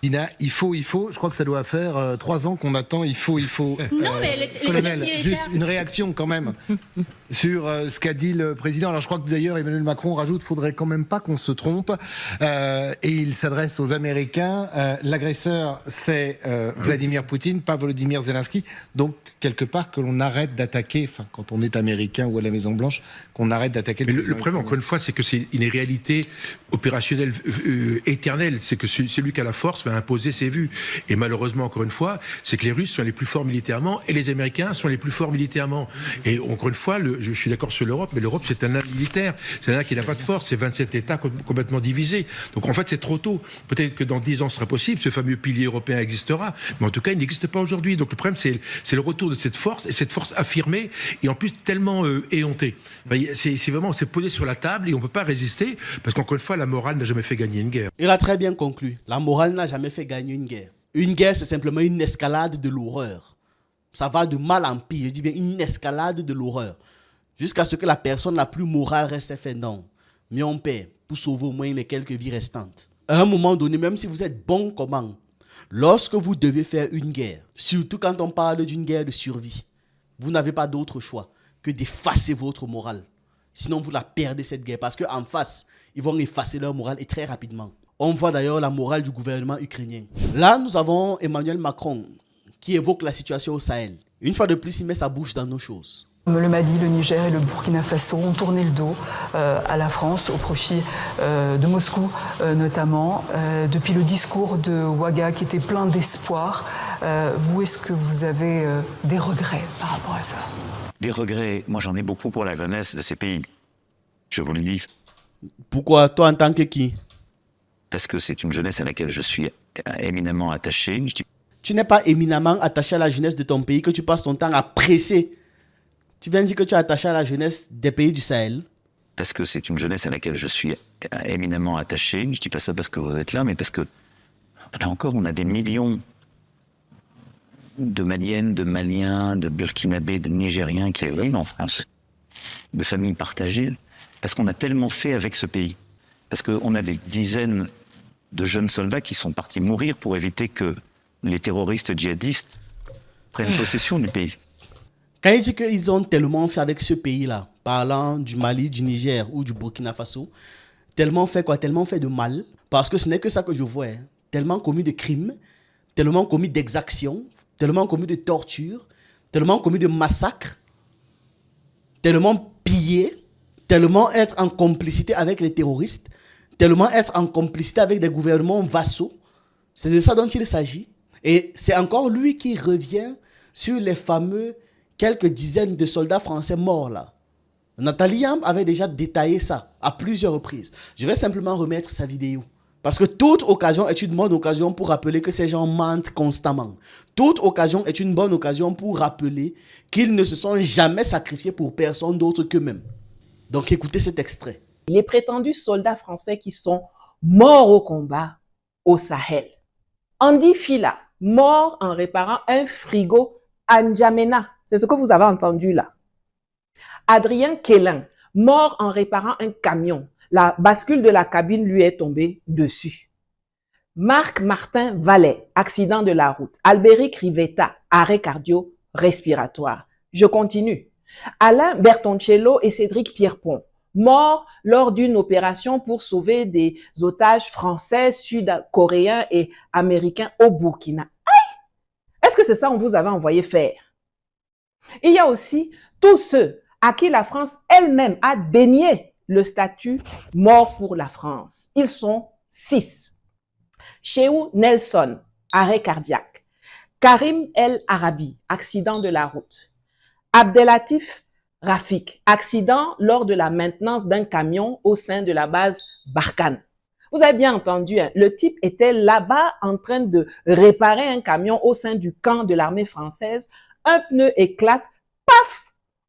Dina, il faut, je crois que ça doit faire 3 ans qu'on attend, il faut. Non, mais Colonel, juste une réaction quand même sur ce qu'a dit le président. Alors je crois que d'ailleurs Emmanuel Macron rajoute, faudrait quand même pas qu'on se trompe. Et il s'adresse aux Américains. L'agresseur, c'est Vladimir Poutine, pas Volodymyr Zelensky. Donc quelque part que l'on arrête d'attaquer, enfin quand on est américain ou à la Maison Blanche, qu'on arrête d'attaquer. Mais le problème, encore une fois, c'est que c'est une réalité opérationnelle éternelle. C'est que celui qui a la force va imposer ses vues. Et malheureusement, encore une fois, c'est que les Russes sont les plus forts militairement et les Américains sont les plus forts militairement. Et encore une fois, je suis d'accord sur l'Europe, mais l'Europe, c'est un âge militaire. C'est un âge qui n'a pas de force. C'est 27 États complètement divisés. Donc en fait, c'est trop tôt. Peut-être que dans 10 ans, ce sera possible. Ce fameux pilier européen existera. Mais en tout cas, il n'existe pas aujourd'hui. Donc le problème, c'est le retour de cette force, et cette force affirmée, et en plus tellement éhontée. Enfin, c'est vraiment, c'est posé sur la table et on ne peut pas résister, parce qu'encore une fois, la morale n'a jamais fait gagner une guerre. Il a très bien conclu. La morale n'a jamais fait gagner une guerre. Une guerre, c'est simplement une escalade de l'horreur. Ça va de mal en pire. Je dis bien une escalade de l'horreur. Jusqu'à ce que la personne la plus morale reste fait non. Mais on paie pour sauver au moins les quelques vies restantes. À un moment donné, même si vous êtes bon comment, lorsque vous devez faire une guerre, surtout quand on parle d'une guerre de survie, vous n'avez pas d'autre choix que d'effacer votre morale. Sinon, vous la perdez cette guerre. Parce qu'en face, ils vont effacer leur morale et très rapidement. On voit d'ailleurs la morale du gouvernement ukrainien. Là, nous avons Emmanuel Macron qui évoque la situation au Sahel. Une fois de plus, il met sa bouche dans nos choses. Le Mali, le Niger et le Burkina Faso ont tourné le dos à la France au profit de Moscou notamment. Depuis le discours de Ouaga qui était plein d'espoir, vous, est-ce que vous avez des regrets par rapport à ça? Des regrets, moi j'en ai beaucoup pour la jeunesse de ces pays. Je vous le dis. Pourquoi? Toi en tant que qui? Parce que c'est une jeunesse à laquelle je suis éminemment attaché. Tu n'es pas éminemment attaché à la jeunesse de ton pays, que tu passes ton temps à presser. Tu viens de dire que tu es attaché à la jeunesse des pays du Sahel. Parce que c'est une jeunesse à laquelle je suis éminemment attaché. Je ne dis pas ça parce que vous êtes là, mais parce que, là encore, on a des millions de Maliennes, de Maliens, de Burkinabés, de Nigériens qui arrivent en France, de familles partagées, parce qu'on a tellement fait avec ce pays. Parce qu'on a des dizaines de jeunes soldats qui sont partis mourir pour éviter que les terroristes djihadistes prennent possession du pays. Quand il dit qu'ils ont tellement fait avec ce pays-là, parlant du Mali, du Niger ou du Burkina Faso, tellement fait quoi? Tellement fait de mal, parce que ce n'est que ça que je vois. Hein. Tellement commis de crimes, tellement commis d'exactions, tellement commis de tortures, tellement commis de massacres, tellement pillé, tellement être en complicité avec les terroristes, tellement être en complicité avec des gouvernements vassaux, C'est de ça dont il s'agit. Et c'est encore lui qui revient sur les fameux quelques dizaines de soldats français morts là. Nathalie Yamb avait déjà détaillé ça à plusieurs reprises. Je vais simplement remettre sa vidéo. Parce que toute occasion est une bonne occasion pour rappeler que ces gens mentent constamment. Toute occasion est une bonne occasion pour rappeler qu'ils ne se sont jamais sacrifiés pour personne d'autre qu'eux-mêmes. Donc écoutez cet extrait. Les prétendus soldats français qui sont morts au combat au Sahel. Andy Fila, mort en réparant un frigo à N'Djamena. C'est ce que vous avez entendu là. Adrien Quélin, mort en réparant un camion. La bascule de la cabine lui est tombée dessus. Marc Martin Vallet, accident de la route. Albéric Rivetta, arrêt cardio-respiratoire. Je continue. Alain Bertoncello et Cédric Pierrepont, morts lors d'une opération pour sauver des otages français, sud-coréens et américains au Burkina. Aïe! Est-ce que c'est ça qu'on vous avait envoyé faire? Il y a aussi tous ceux à qui la France elle-même a dénié le statut mort pour la France. Ils sont 6. Chéou Nelson, arrêt cardiaque. Karim El Arabi, accident de la route. Abdelatif Rafik, accident lors de la maintenance d'un camion au sein de la base Barkhane. Vous avez bien entendu, hein, le type était là-bas en train de réparer un camion au sein du camp de l'armée française. Un pneu éclate, paf,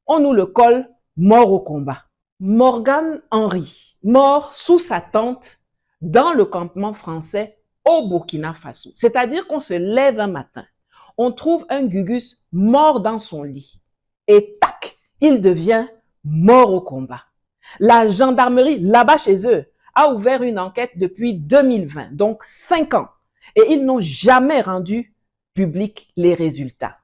on nous le colle, mort au combat. Morgan Henry, mort sous sa tente dans le campement français au Burkina Faso. C'est-à-dire qu'on se lève un matin, on trouve un Gugus mort dans son lit et tac, il devient mort au combat. La gendarmerie, là-bas chez eux, a ouvert une enquête depuis 2020, donc 5 ans, et ils n'ont jamais rendu public les résultats.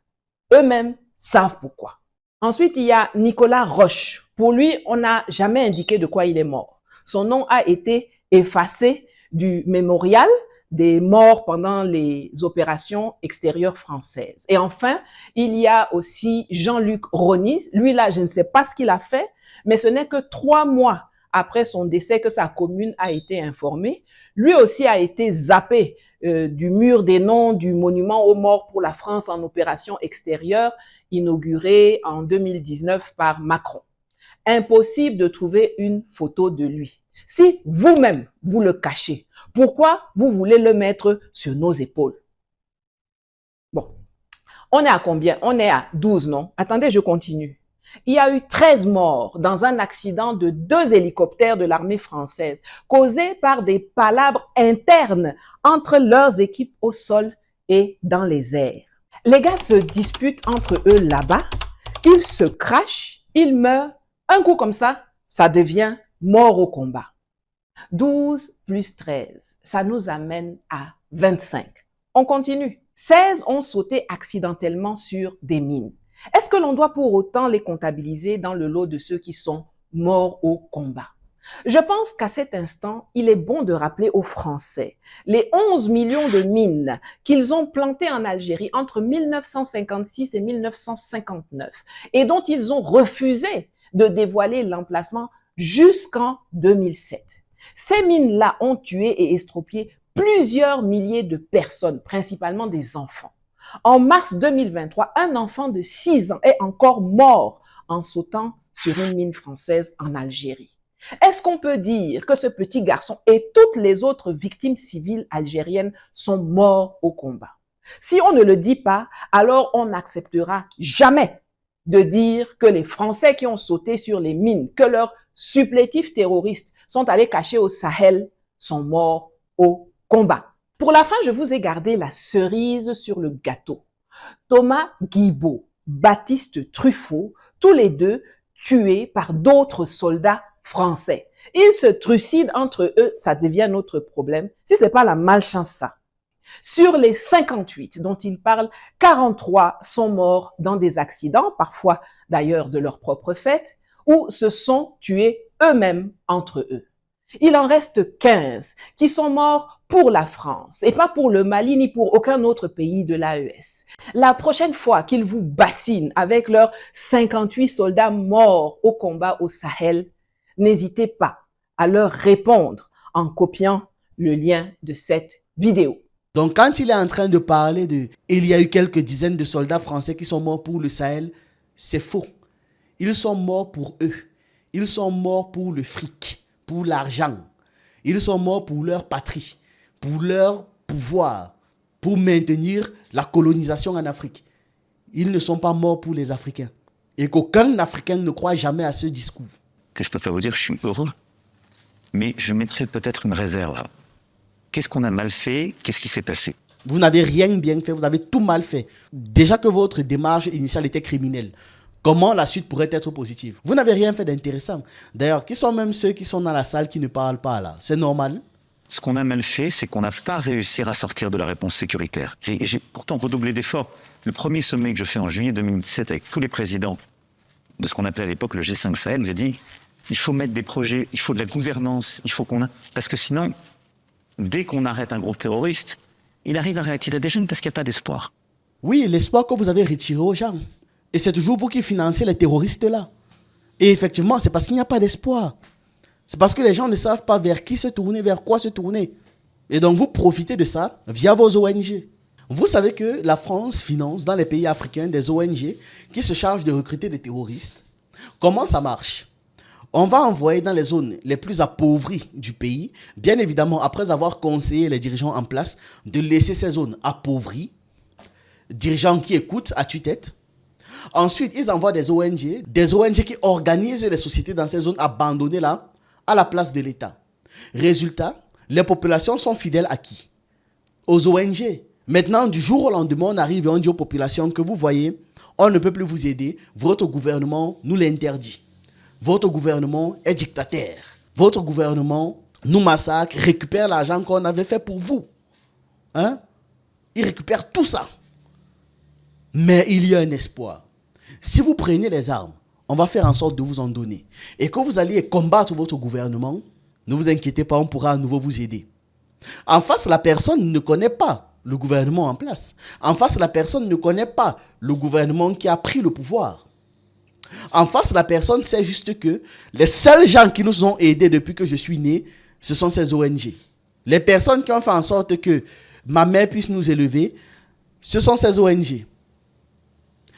Eux-mêmes savent pourquoi. Ensuite, il y a Nicolas Roche. Pour lui, on n'a jamais indiqué de quoi il est mort. Son nom a été effacé du mémorial des morts pendant les opérations extérieures françaises. Et enfin, il y a aussi Jean-Luc Ronis. Lui, là, je ne sais pas ce qu'il a fait, mais ce n'est que 3 mois après son décès que sa commune a été informée. Lui aussi a été zappé du mur des noms du monument aux morts pour la France en opération extérieure, inauguré en 2019 par Macron. Impossible de trouver une photo de lui. Si vous-même, vous le cachez, pourquoi vous voulez le mettre sur nos épaules? Bon, on est à combien? On est à 12, non? Attendez, je continue. Il y a eu 13 morts dans un accident de 2 hélicoptères de l'armée française causé par des palabres internes entre leurs équipes au sol et dans les airs. Les gars se disputent entre eux là-bas, ils se crachent, ils meurent. Un coup comme ça, ça devient mort au combat. 12 plus 13, ça nous amène à 25. On continue. 16 ont sauté accidentellement sur des mines. Est-ce que l'on doit pour autant les comptabiliser dans le lot de ceux qui sont morts au combat? Je pense qu'à cet instant, il est bon de rappeler aux Français les 11 millions de mines qu'ils ont plantées en Algérie entre 1956 et 1959 et dont ils ont refusé de dévoiler l'emplacement jusqu'en 2007. Ces mines-là ont tué et estropié plusieurs milliers de personnes, principalement des enfants. En mars 2023, un enfant de 6 ans est encore mort en sautant sur une mine française en Algérie. Est-ce qu'on peut dire que ce petit garçon et toutes les autres victimes civiles algériennes sont morts au combat? Si on ne le dit pas, alors on n'acceptera jamais de dire que les Français qui ont sauté sur les mines, que leurs supplétifs terroristes sont allés cacher au Sahel, sont morts au combat. Pour la fin, je vous ai gardé la cerise sur le gâteau. Thomas Guibault, Baptiste Truffaut, tous les deux tués par d'autres soldats français. Ils se trucident entre eux, ça devient notre problème. Si c'est pas la malchance, ça. Sur les 58 dont il parle, 43 sont morts dans des accidents, parfois d'ailleurs de leur propre fait, ou se sont tués eux-mêmes entre eux. Il en reste 15 qui sont morts pour la France et pas pour le Mali ni pour aucun autre pays de l'AES. La prochaine fois qu'ils vous bassinent avec leurs 58 soldats morts au combat au Sahel, n'hésitez pas à leur répondre en copiant le lien de cette vidéo. Donc quand il est en train de parler de il y a eu quelques dizaines de soldats français qui sont morts pour le Sahel, c'est faux. Ils sont morts pour eux. Ils sont morts pour le fric, pour l'argent. Ils sont morts pour leur patrie, pour leur pouvoir, pour maintenir la colonisation en Afrique. Ils ne sont pas morts pour les Africains. Et qu'aucun Africain ne croit jamais à ce discours. Que je peux pas vous dire, je suis heureux. Mais je mettrai peut-être une réserve. Qu'est-ce qu'on a mal fait? Qu'est-ce qui s'est passé? Vous n'avez rien bien fait, vous avez tout mal fait. Déjà que votre démarche initiale était criminelle. Comment la suite pourrait être positive? Vous n'avez rien fait d'intéressant. D'ailleurs, qui sont même ceux qui sont dans la salle qui ne parlent pas là? C'est normal. Ce qu'on a mal fait, c'est qu'on n'a pas réussi à sortir de la réponse sécuritaire. J'ai pourtant redoublé d'efforts. Le premier sommet que je fais en juillet 2017 avec tous les présidents de ce qu'on appelait à l'époque le G5 Sahel, j'ai dit, il faut mettre des projets, il faut de la gouvernance, il faut qu'on a... Parce que sinon, dès qu'on arrête un groupe terroriste, il arrive à réattirer des jeunes parce qu'il n'y a pas d'espoir. Oui, l'espoir que vous avez retiré aux gens. Et c'est toujours vous qui financez les terroristes là. Et effectivement, c'est parce qu'il n'y a pas d'espoir. C'est parce que les gens ne savent pas vers qui se tourner, vers quoi se tourner. Et donc vous profitez de ça via vos ONG. Vous savez que la France finance dans les pays africains des ONG qui se chargent de recruter des terroristes. Comment ça marche? On va envoyer dans les zones les plus appauvries du pays, bien évidemment après avoir conseillé les dirigeants en place de laisser ces zones appauvries, dirigeants qui écoutent à tue-tête. Ensuite, ils envoient des ONG qui organisent les sociétés dans ces zones abandonnées là, à la place de l'État. Résultat, les populations sont fidèles à qui? Aux ONG. Maintenant, du jour au lendemain, on arrive et on dit aux populations que vous voyez, on ne peut plus vous aider, votre gouvernement nous l'interdit. Votre gouvernement est dictateur. Votre gouvernement nous massacre, récupère l'argent qu'on avait fait pour vous. Hein? Il récupère tout ça. Mais il y a un espoir. Si vous prenez les armes, on va faire en sorte de vous en donner. Et que vous alliez combattre votre gouvernement, ne vous inquiétez pas, on pourra à nouveau vous aider. En face, la personne ne connaît pas le gouvernement en place. En face, la personne ne connaît pas le gouvernement qui a pris le pouvoir. En face, la personne sait juste que les seuls gens qui nous ont aidés depuis que je suis né, ce sont ces ONG. Les personnes qui ont fait en sorte que ma mère puisse nous élever, ce sont ces ONG.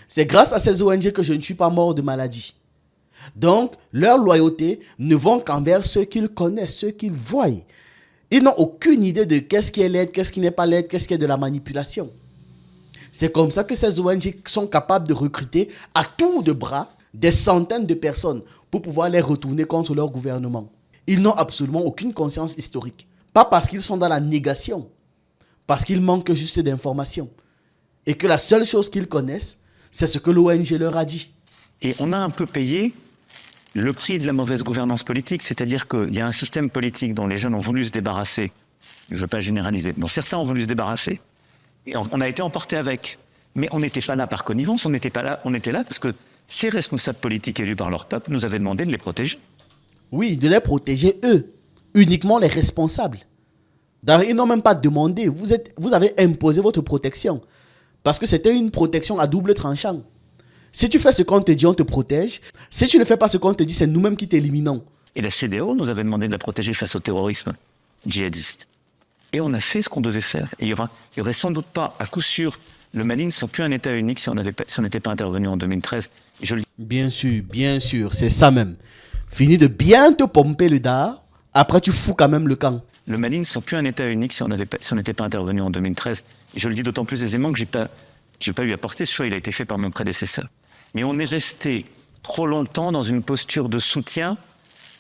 C'est grâce à ces ONG que je ne suis pas mort de maladie. Donc, leur loyauté ne vont qu'envers ceux qu'ils connaissent, ceux qu'ils voient. Ils n'ont aucune idée de qu'est-ce qui est l'aide, qu'est-ce qui n'est pas l'aide, qu'est-ce qui est de la manipulation. C'est comme ça que ces ONG sont capables de recruter à tour de bras des centaines de personnes pour pouvoir les retourner contre leur gouvernement. Ils n'ont absolument aucune conscience historique. Pas parce qu'ils sont dans la négation, parce qu'ils manquent juste d'informations. Et que la seule chose qu'ils connaissent, c'est ce que l'ONG leur a dit. Et on a un peu payé le prix de la mauvaise gouvernance politique, c'est-à-dire qu'il y a un système politique dont les jeunes ont voulu se débarrasser, je ne veux pas généraliser, dont certains ont voulu se débarrasser, et on a été emporté avec. Mais on n'était pas là par connivence, on était là parce que ces responsables politiques élus par leur peuple nous avaient demandé de les protéger. Oui, de les protéger eux, uniquement les responsables. D'ailleurs, ils n'ont même pas demandé, vous avez imposé votre protection. Parce que c'était une protection à double tranchant. Si tu fais ce qu'on te dit, on te protège. Si tu ne fais pas ce qu'on te dit, c'est nous-mêmes qui t'éliminons. Et la CEDEAO nous avait demandé de la protéger face au terrorisme djihadiste. Et on a fait ce qu'on devait faire. Et il y aurait sans doute pas, à coup sûr, le Mali ne serait plus un État unique si on n'était pas intervenu en 2013. Bien sûr, c'est ça même. Fini de bien te pomper le dard, après tu fous quand même le camp. Le Mali ne serait plus un État unique si on n'était pas intervenu en 2013. Et je le dis d'autant plus aisément que je n'ai pas eu à porter ce choix, il a été fait par mon prédécesseur. Mais on est resté trop longtemps dans une posture de soutien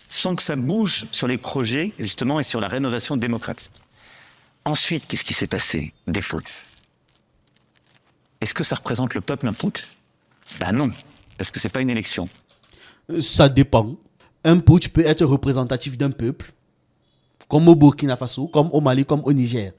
sans que ça bouge sur les projets, justement, et sur la rénovation démocratique. Ensuite, qu'est-ce qui s'est passé? Des fautes. Est-ce que ça représente le peuple un putsch? Ben non, parce que c'est pas une élection. Ça dépend. Un putsch peut être représentatif d'un peuple, comme au Burkina Faso, comme au Mali, comme au Niger.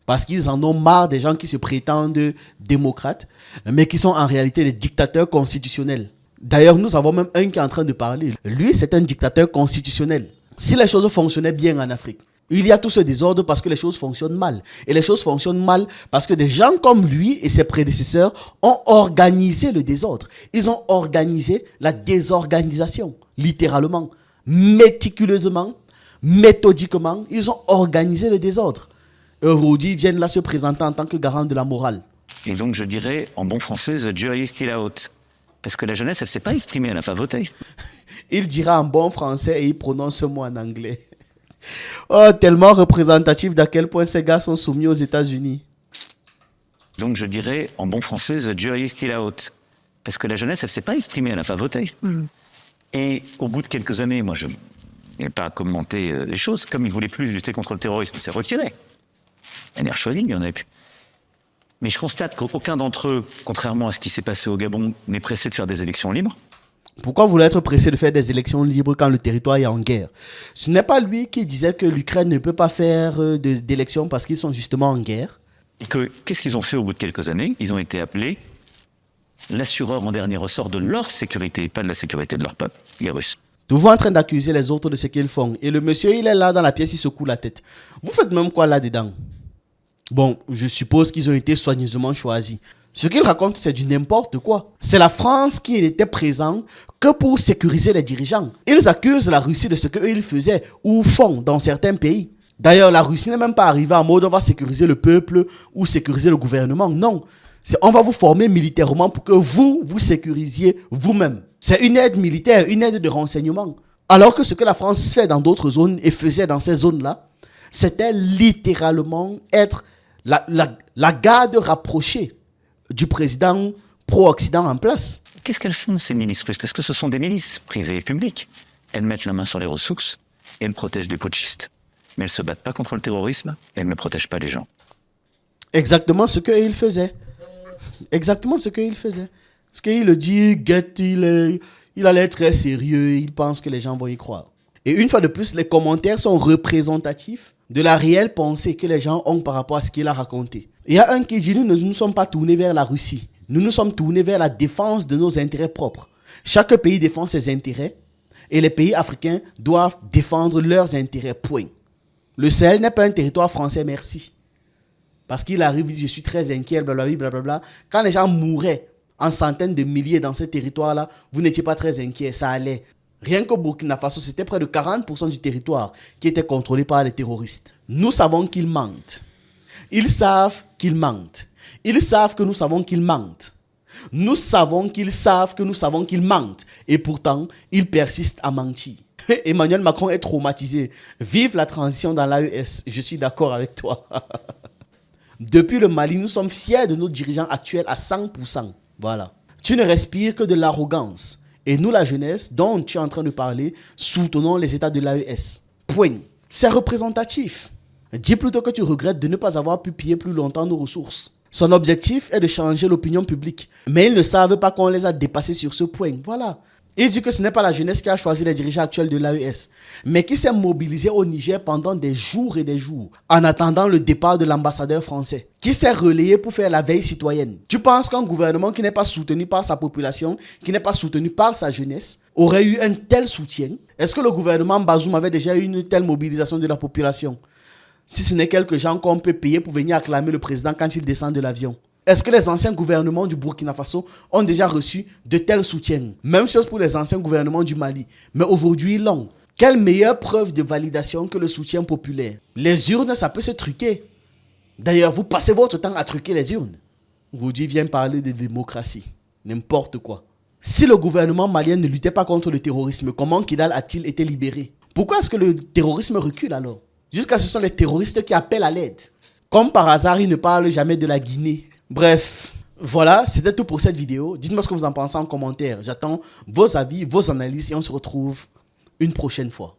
Parce qu'ils en ont marre des gens qui se prétendent démocrates, mais qui sont en réalité des dictateurs constitutionnels. D'ailleurs, nous avons même un qui est en train de parler. Lui, c'est un dictateur constitutionnel. Si les choses fonctionnaient bien en Afrique, il y a tout ce désordre parce que les choses fonctionnent mal. Et les choses fonctionnent mal parce que des gens comme lui et ses prédécesseurs ont organisé le désordre. Ils ont organisé la désorganisation, littéralement, méticuleusement, méthodiquement. Ils ont organisé le désordre. Aujourd'hui, ils viennent là se présenter en tant que garant de la morale. Et donc je dirais, en bon français, the jury is still out. Parce que la jeunesse, elle ne s'est pas exprimée, elle n'a pas voté. Il dira en bon français et il prononce ce mot en anglais. Oh, tellement représentatif d'à quel point ces gars sont soumis aux États-Unis. Donc je dirais, en bon français, the jury is still out. Parce que la jeunesse, elle ne s'est pas exprimée, elle n'a pas voté. Et au bout de quelques années, moi je n'ai pas commenté les choses, comme ils ne voulaient plus lutter contre le terrorisme, c'est retiré. NR Choisy, il n'y en avait plus. Mais je constate qu'aucun d'entre eux, contrairement à ce qui s'est passé au Gabon, n'est pressé de faire des élections libres. Pourquoi voulez être pressé de faire des élections libres quand le territoire est en guerre? Ce n'est pas lui qui disait que l'Ukraine ne peut pas faire d'élections parce qu'ils sont justement en guerre. Et qu'est-ce qu'ils ont fait au bout de quelques années? Ils ont été appelés l'assureur en dernier ressort de leur sécurité, pas de la sécurité de leur peuple, les Russes. Toujours en train d'accuser les autres de ce qu'ils font. Et le monsieur, il est là dans la pièce, il secoue la tête. Vous faites même quoi là-dedans? Bon, je suppose qu'ils ont été soigneusement choisis. Ce qu'ils racontent, c'est du n'importe quoi. C'est la France qui n'était présente que pour sécuriser les dirigeants. Ils accusent la Russie de ce qu'ils faisaient ou font dans certains pays. D'ailleurs, la Russie n'est même pas arrivée en mode on va sécuriser le peuple ou sécuriser le gouvernement. Non, c'est on va vous former militairement pour que vous sécurisiez vous-même. C'est une aide militaire, une aide de renseignement. Alors que ce que la France fait dans d'autres zones et faisait dans ces zones-là, c'était littéralement être la garde rapprochée du président pro-Occident en place. Qu'est-ce qu'elles font, ces milices russes? Parce que ce sont des milices privées et publiques. Elles mettent la main sur les ressources et elles protègent les putschistes. Mais elles ne se battent pas contre le terrorisme et elles ne protègent pas les gens. Exactement ce qu'il faisait. Exactement ce qu'il faisait. Parce qu'il le dit, il a l'air très sérieux, il pense que les gens vont y croire. Et une fois de plus, les commentaires sont représentatifs de la réelle pensée que les gens ont par rapport à ce qu'il a raconté. Il y a un qui dit, nous ne nous sommes pas tournés vers la Russie. Nous nous sommes tournés vers la défense de nos intérêts propres. Chaque pays défend ses intérêts et les pays africains doivent défendre leurs intérêts, point. Le Sahel n'est pas un territoire français, merci. Parce qu'il arrive, il dit, je suis très inquiet, blablabla, blablabla. Quand les gens mouraient en centaines de milliers dans ce territoire-là, vous n'étiez pas très inquiet, ça allait. Rien qu'au Burkina Faso, c'était près de 40% du territoire qui était contrôlé par les terroristes. Nous savons qu'ils mentent. Ils savent qu'ils mentent. Ils savent que nous savons qu'ils mentent. Nous savons qu'ils savent que nous savons qu'ils mentent. Et pourtant, ils persistent à mentir. Emmanuel Macron est traumatisé. Vive la transition dans l'AES. Je suis d'accord avec toi. Depuis le Mali, nous sommes fiers de nos dirigeants actuels à 100%. Voilà. Tu ne respires que de l'arrogance. Et nous, la jeunesse, dont tu es en train de parler, soutenons les États de l'AES. Point. C'est représentatif. Dis plutôt que tu regrettes de ne pas avoir pu piller plus longtemps nos ressources. Son objectif est de changer l'opinion publique. Mais ils ne savent pas qu'on les a dépassés sur ce point. Voilà. Il dit que ce n'est pas la jeunesse qui a choisi les dirigeants actuels de l'AES, mais qui s'est mobilisée au Niger pendant des jours et des jours, en attendant le départ de l'ambassadeur français, qui s'est relayé pour faire la veille citoyenne. Tu penses qu'un gouvernement qui n'est pas soutenu par sa population, qui n'est pas soutenu par sa jeunesse, aurait eu un tel soutien? Est-ce que le gouvernement Bazoum avait déjà eu une telle mobilisation de la population? Si ce n'est quelques gens qu'on peut payer pour venir acclamer le président quand il descend de l'avion. Est-ce que les anciens gouvernements du Burkina Faso ont déjà reçu de tels soutiens? Même chose pour les anciens gouvernements du Mali. Mais aujourd'hui, ils l'ont. Quelle meilleure preuve de validation que le soutien populaire? Les urnes, ça peut se truquer. D'ailleurs, vous passez votre temps à truquer les urnes. Aujourd'hui, vient parler de démocratie. N'importe quoi. Si le gouvernement malien ne luttait pas contre le terrorisme, comment Kidal a-t-il été libéré? Pourquoi est-ce que le terrorisme recule alors? Jusqu'à ce sont les terroristes qui appellent à l'aide. Comme par hasard, ils ne parlent jamais de la Guinée. Bref, voilà, c'était tout pour cette vidéo. Dites-moi ce que vous en pensez en commentaire. J'attends vos avis, vos analyses et on se retrouve une prochaine fois.